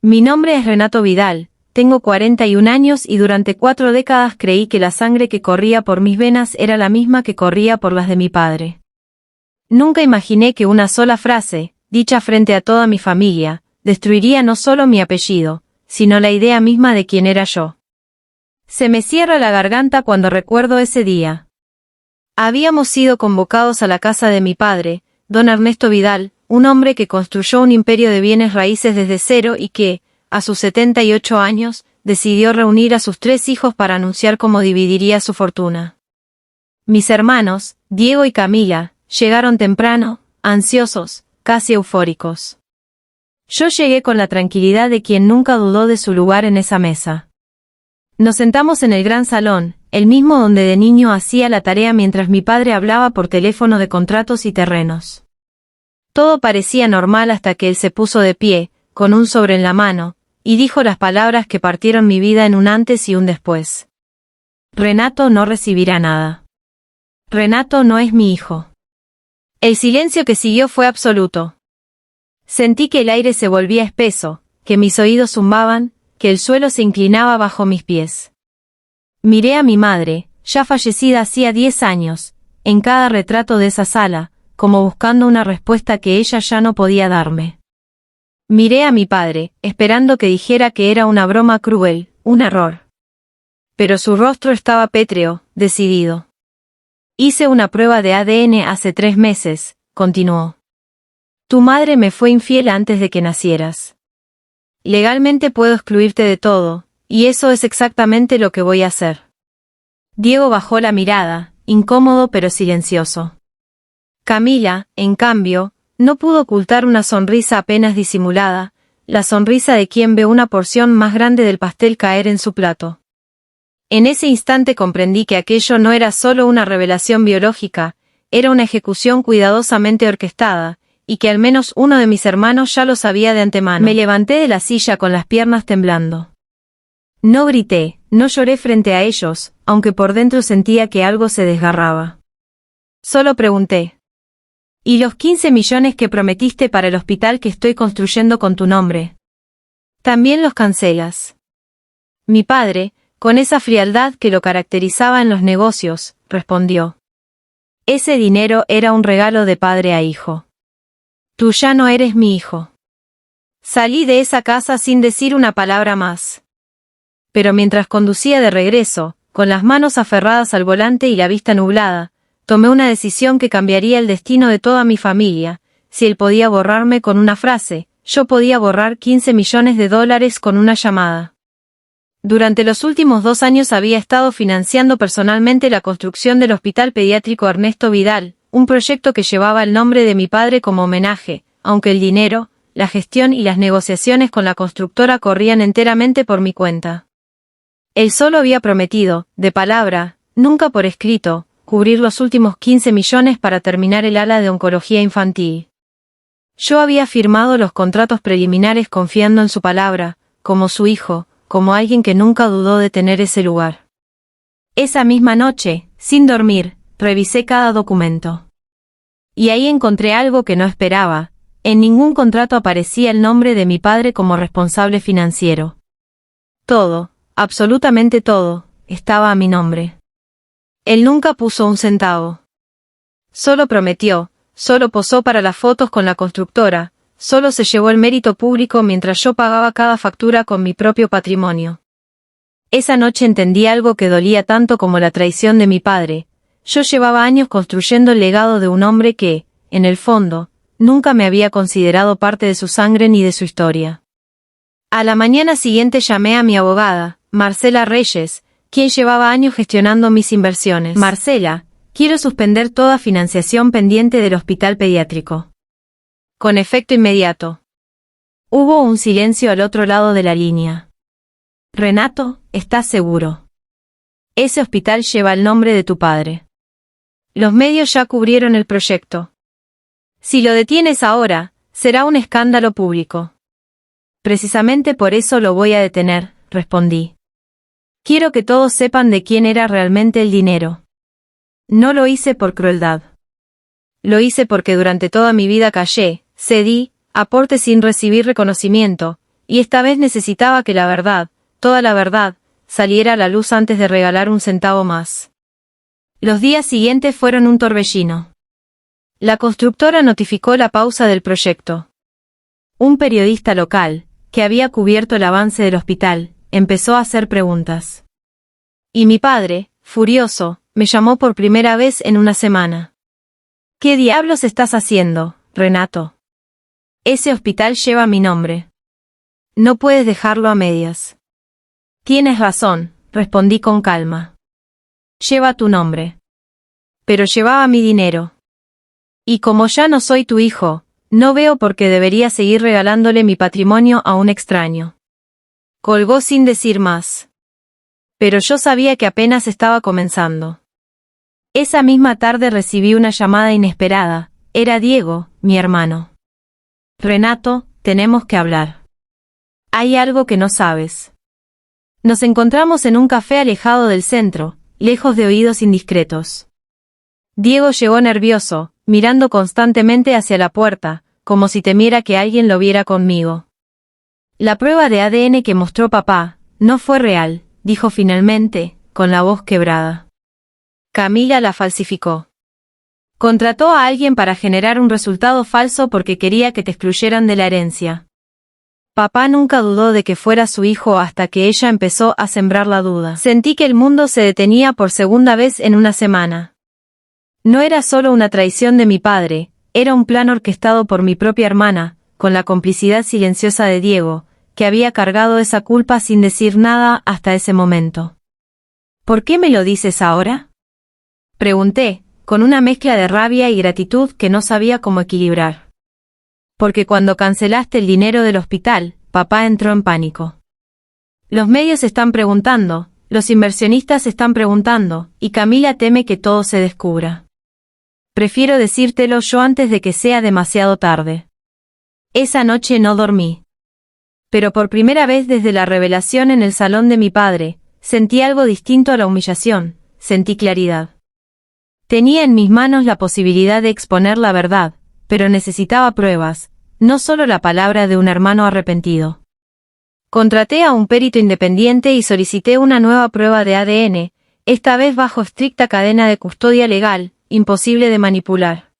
Mi nombre es Renato Vidal, tengo 41 años y durante 4 décadas creí que la sangre que corría por mis venas era la misma que corría por las de mi padre. Nunca imaginé que una sola frase, dicha frente a toda mi familia, destruiría no solo mi apellido, sino la idea misma de quién era yo. Se me cierra la garganta cuando recuerdo ese día. Habíamos sido convocados a la casa de mi padre, don Ernesto Vidal, un hombre que construyó un imperio de bienes raíces desde cero y que, a sus 78 años, decidió reunir a sus 3 hijos para anunciar cómo dividiría su fortuna. Mis hermanos, Diego y Camila, llegaron temprano, ansiosos, casi eufóricos. Yo llegué con la tranquilidad de quien nunca dudó de su lugar en esa mesa. Nos sentamos en el gran salón, el mismo donde de niño hacía la tarea mientras mi padre hablaba por teléfono de contratos y terrenos. Todo parecía normal hasta que él se puso de pie, con un sobre en la mano, y dijo las palabras que partieron mi vida en un antes y un después. Renato no recibirá nada. Renato no es mi hijo. El silencio que siguió fue absoluto. Sentí que el aire se volvía espeso, que mis oídos zumbaban, que el suelo se inclinaba bajo mis pies. Miré a mi madre, ya fallecida hacía 10 años, en cada retrato de esa sala, como buscando una respuesta que ella ya no podía darme. Miré a mi padre, esperando que dijera que era una broma cruel, un error. Pero su rostro estaba pétreo, decidido. Hice una prueba de ADN hace 3 meses, continuó. Tu madre me fue infiel antes de que nacieras. Legalmente puedo excluirte de todo, y eso es exactamente lo que voy a hacer. Diego bajó la mirada, incómodo pero silencioso. Camila, en cambio, no pudo ocultar una sonrisa apenas disimulada, la sonrisa de quien ve una porción más grande del pastel caer en su plato. En ese instante comprendí que aquello no era solo una revelación biológica, era una ejecución cuidadosamente orquestada, y que al menos uno de mis hermanos ya lo sabía de antemano. Me levanté de la silla con las piernas temblando. No grité, no lloré frente a ellos, aunque por dentro sentía que algo se desgarraba. Solo pregunté. ¿Y los 15 millones que prometiste para el hospital que estoy construyendo con tu nombre? ¿También los cancelas? Mi padre, con esa frialdad que lo caracterizaba en los negocios, respondió. Ese dinero era un regalo de padre a hijo. Tú ya no eres mi hijo. Salí de esa casa sin decir una palabra más. Pero mientras conducía de regreso, con las manos aferradas al volante y la vista nublada, tomé una decisión que cambiaría el destino de toda mi familia. Si él podía borrarme con una frase, yo podía borrar $15 millones con una llamada. Durante los últimos 2 años había estado financiando personalmente la construcción del Hospital Pediátrico Ernesto Vidal, un proyecto que llevaba el nombre de mi padre como homenaje, aunque el dinero, la gestión y las negociaciones con la constructora corrían enteramente por mi cuenta. Él solo había prometido, de palabra, nunca por escrito, cubrir los últimos 15 millones para terminar el ala de oncología infantil. Yo había firmado los contratos preliminares confiando en su palabra, como su hijo, como alguien que nunca dudó de tener ese lugar. Esa misma noche, sin dormir, revisé cada documento. Y ahí encontré algo que no esperaba. En ningún contrato aparecía el nombre de mi padre como responsable financiero. Todo, absolutamente todo, estaba a mi nombre. Él nunca puso un centavo. Solo prometió, solo posó para las fotos con la constructora, solo se llevó el mérito público mientras yo pagaba cada factura con mi propio patrimonio. Esa noche entendí algo que dolía tanto como la traición de mi padre. Yo llevaba años construyendo el legado de un hombre que, en el fondo, nunca me había considerado parte de su sangre ni de su historia. A la mañana siguiente llamé a mi abogada, Marcela Reyes, quien llevaba años gestionando mis inversiones. Marcela, quiero suspender toda financiación pendiente del hospital pediátrico. Con efecto inmediato. Hubo un silencio al otro lado de la línea. Renato, ¿estás seguro? Ese hospital lleva el nombre de tu padre. Los medios ya cubrieron el proyecto. Si lo detienes ahora, será un escándalo público. Precisamente por eso lo voy a detener, respondí. Quiero que todos sepan de quién era realmente el dinero. No lo hice por crueldad. Lo hice porque durante toda mi vida callé, cedí, aporté sin recibir reconocimiento, y esta vez necesitaba que la verdad, toda la verdad, saliera a la luz antes de regalar un centavo más. Los días siguientes fueron un torbellino. La constructora notificó la pausa del proyecto. Un periodista local, que había cubierto el avance del hospital, empezó a hacer preguntas. Y mi padre, furioso, me llamó por primera vez en una semana. ¿Qué diablos estás haciendo, Renato? Ese hospital lleva mi nombre. No puedes dejarlo a medias. Tienes razón, respondí con calma. Lleva tu nombre. Pero llevaba mi dinero. Y como ya no soy tu hijo, no veo por qué debería seguir regalándole mi patrimonio a un extraño. Colgó sin decir más. Pero yo sabía que apenas estaba comenzando. Esa misma tarde recibí una llamada inesperada. Era Diego, mi hermano. Renato, tenemos que hablar. Hay algo que no sabes. Nos encontramos en un café alejado del centro, lejos de oídos indiscretos. Diego llegó nervioso, mirando constantemente hacia la puerta, como si temiera que alguien lo viera conmigo. La prueba de ADN que mostró papá, no fue real, dijo finalmente, con la voz quebrada. Camila la falsificó. Contrató a alguien para generar un resultado falso porque quería que te excluyeran de la herencia. Papá nunca dudó de que fuera su hijo hasta que ella empezó a sembrar la duda. Sentí que el mundo se detenía por segunda vez en una semana. No era solo una traición de mi padre, era un plan orquestado por mi propia hermana, con la complicidad silenciosa de Diego, que había cargado esa culpa sin decir nada hasta ese momento. ¿Por qué me lo dices ahora? Pregunté, con una mezcla de rabia y gratitud que no sabía cómo equilibrar. Porque cuando cancelaste el dinero del hospital, papá entró en pánico. Los medios están preguntando, los inversionistas están preguntando, y Camila teme que todo se descubra. Prefiero decírtelo yo antes de que sea demasiado tarde. Esa noche no dormí. Pero por primera vez desde la revelación en el salón de mi padre, sentí algo distinto a la humillación, sentí claridad. Tenía en mis manos la posibilidad de exponer la verdad, pero necesitaba pruebas, no solo la palabra de un hermano arrepentido. Contraté a un perito independiente y solicité una nueva prueba de ADN, esta vez bajo estricta cadena de custodia legal, imposible de manipular.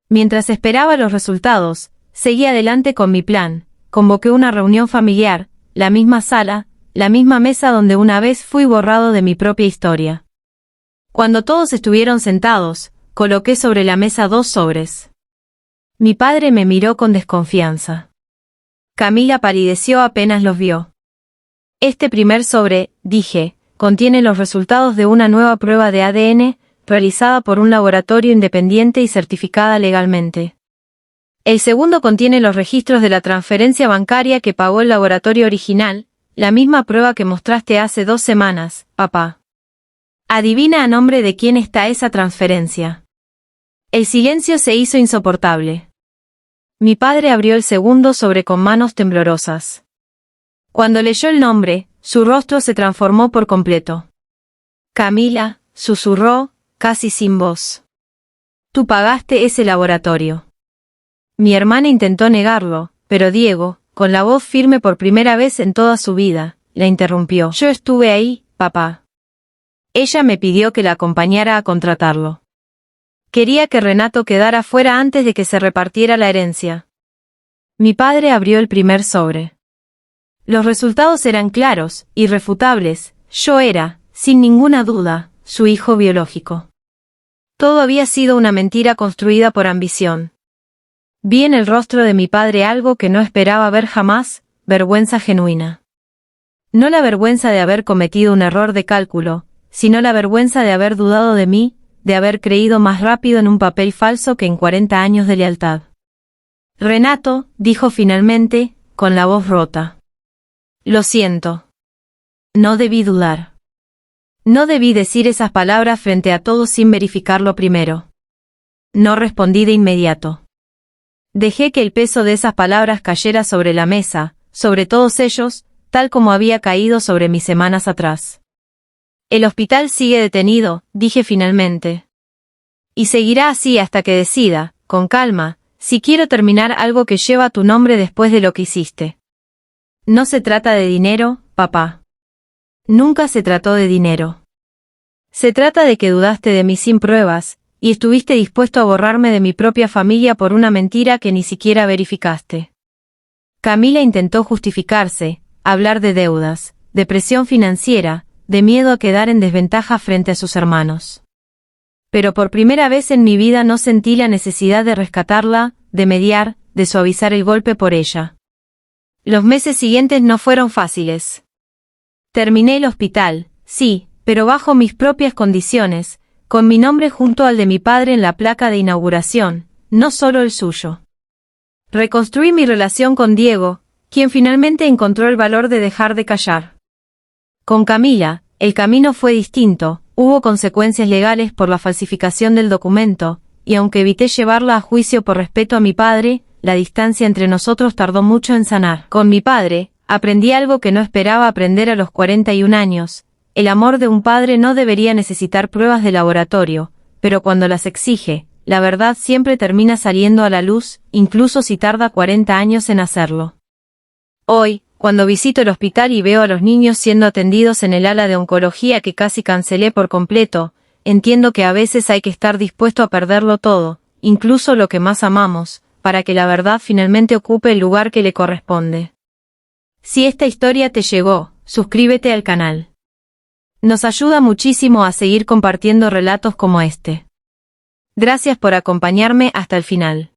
Mientras esperaba los resultados, seguí adelante con mi plan, convoqué una reunión familiar, la misma sala, la misma mesa donde una vez fui borrado de mi propia historia. Cuando todos estuvieron sentados, coloqué sobre la mesa 2 sobres. Mi padre me miró con desconfianza. Camila palideció apenas los vio. Este primer sobre, dije, contiene los resultados de una nueva prueba de ADN, realizada por un laboratorio independiente y certificada legalmente. El segundo contiene los registros de la transferencia bancaria que pagó el laboratorio original, la misma prueba que mostraste hace 2 semanas, papá. Adivina a nombre de quién está esa transferencia. El silencio se hizo insoportable. Mi padre abrió el segundo sobre con manos temblorosas. Cuando leyó el nombre, su rostro se transformó por completo. Camila, susurró, casi sin voz. Tú pagaste ese laboratorio. Mi hermana intentó negarlo, pero Diego, con la voz firme por primera vez en toda su vida, la interrumpió. Yo estuve ahí, papá. Ella me pidió que la acompañara a contratarlo. Quería que Renato quedara fuera antes de que se repartiera la herencia. Mi padre abrió el primer sobre. Los resultados eran claros, irrefutables, yo era, sin ninguna duda, su hijo biológico. Todo había sido una mentira construida por ambición. Vi en el rostro de mi padre algo que no esperaba ver jamás, vergüenza genuina. No la vergüenza de haber cometido un error de cálculo, sino la vergüenza de haber dudado de mí, de haber creído más rápido en un papel falso que en 40 años de lealtad. Renato, dijo finalmente, con la voz rota. Lo siento. No debí dudar. No debí decir esas palabras frente a todos sin verificarlo primero. No respondí de inmediato. Dejé que el peso de esas palabras cayera sobre la mesa, sobre todos ellos, tal como había caído sobre mis semanas atrás. El hospital sigue detenido, dije finalmente. Y seguirá así hasta que decida, con calma, si quiero terminar algo que lleva tu nombre después de lo que hiciste. No se trata de dinero, papá. Nunca se trató de dinero. Se trata de que dudaste de mí sin pruebas, y estuviste dispuesto a borrarme de mi propia familia por una mentira que ni siquiera verificaste. Camila intentó justificarse, hablar de deudas, de presión financiera, de miedo a quedar en desventaja frente a sus hermanos. Pero por primera vez en mi vida no sentí la necesidad de rescatarla, de mediar, de suavizar el golpe por ella. Los meses siguientes no fueron fáciles. Terminé el hospital, sí, pero bajo mis propias condiciones, con mi nombre junto al de mi padre en la placa de inauguración, no solo el suyo. Reconstruí mi relación con Diego, quien finalmente encontró el valor de dejar de callar. Con Camila, el camino fue distinto, hubo consecuencias legales por la falsificación del documento, y aunque evité llevarla a juicio por respeto a mi padre, la distancia entre nosotros tardó mucho en sanar. Con mi padre, aprendí algo que no esperaba aprender a los 41 años. El amor de un padre no debería necesitar pruebas de laboratorio, pero cuando las exige, la verdad siempre termina saliendo a la luz, incluso si tarda 40 años en hacerlo. Hoy, cuando visito el hospital y veo a los niños siendo atendidos en el ala de oncología que casi cancelé por completo, entiendo que a veces hay que estar dispuesto a perderlo todo, incluso lo que más amamos, para que la verdad finalmente ocupe el lugar que le corresponde. Si esta historia te llegó, suscríbete al canal. Nos ayuda muchísimo a seguir compartiendo relatos como este. Gracias por acompañarme hasta el final.